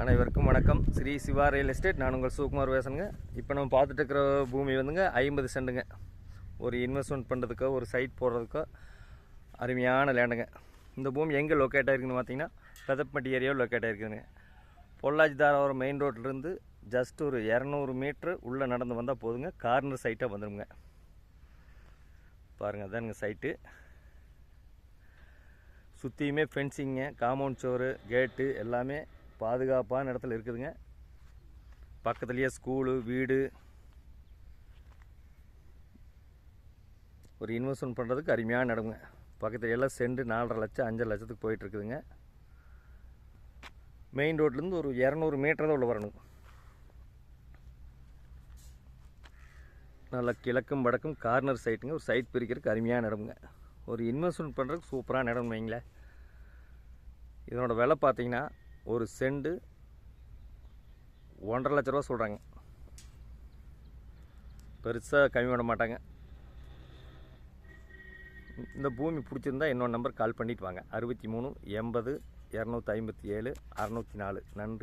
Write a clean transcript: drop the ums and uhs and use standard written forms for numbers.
அனைவருக்கும் வணக்கம். Shri Siva real estate. நான் உங்கள் சுகுமார் பேசுகிறேங்க. இப்போ நம்ம பார்த்துட்டு இருக்கிற பூமி வந்துங்க 50 சென்ட்டுங்க. ஒரு இன்வெஸ்ட்மெண்ட் பண்ணுறதுக்கோ ஒரு சைட் போடுறதுக்கோ அருமையான லேண்டுங்க. இந்த பூமி எங்கே லொக்கேட் ஆகிருக்குன்னு பார்த்தீங்கன்னா பெதப்பட்டி ஏரியாவில் லொக்கேட் ஆகிருக்குதுங்க. பொள்ளாச்சி தாராபுரம் மெயின் ரோட்லேருந்து ஜஸ்ட் ஒரு 200 மீட்ரு உள்ளே நடந்து வந்தால் போதுங்க. கார்னர் சைட்டாக வந்துடுங்க. பாருங்கள், அதானுங்க சைட்டு. சுற்றியுமே ஃபென்சிங்க, காம்பவுண்ட் சோறு, கேட்டு எல்லாமே பாதுகாப்பான இடத்துல இருக்குதுங்க. பக்கத்துலேயே ஸ்கூலு, வீடு. ஒரு இன்வெஸ்ட்மெண்ட் பண்ணுறதுக்கு அருமையான இடங்க. பக்கத்துல எல்லாம் சென்ட் 4.5 லட்சம் 5 லட்சத்துக்கு போயிட்டுருக்குதுங்க. மெயின் ரோட்லேருந்து ஒரு 200 மீட்டர் தான் உள்ள வரணும். நல்லா கிழக்கும் வடக்கும் கார்னர் சைட்டுங்க. ஒரு சைட் பிரிக்கிறதுக்கு அருமையான இடமுங்க. ஒரு இன்வெஸ்ட்மெண்ட் பண்ணுறதுக்கு சூப்பரான இடம் வைங்களேன். இதனோட விலை பார்த்தீங்கன்னா ஒரு சென்ட் 1.5 லட்ச ரூபா சொல்கிறாங்க. பெருசாக கம்மி பண்ண மாட்டாங்க. இந்த பூமி பிடிச்சிருந்தா இன்னொரு நம்பர் கால் பண்ணிட்டு வாங்க. 63 80 257 604. நன்றி.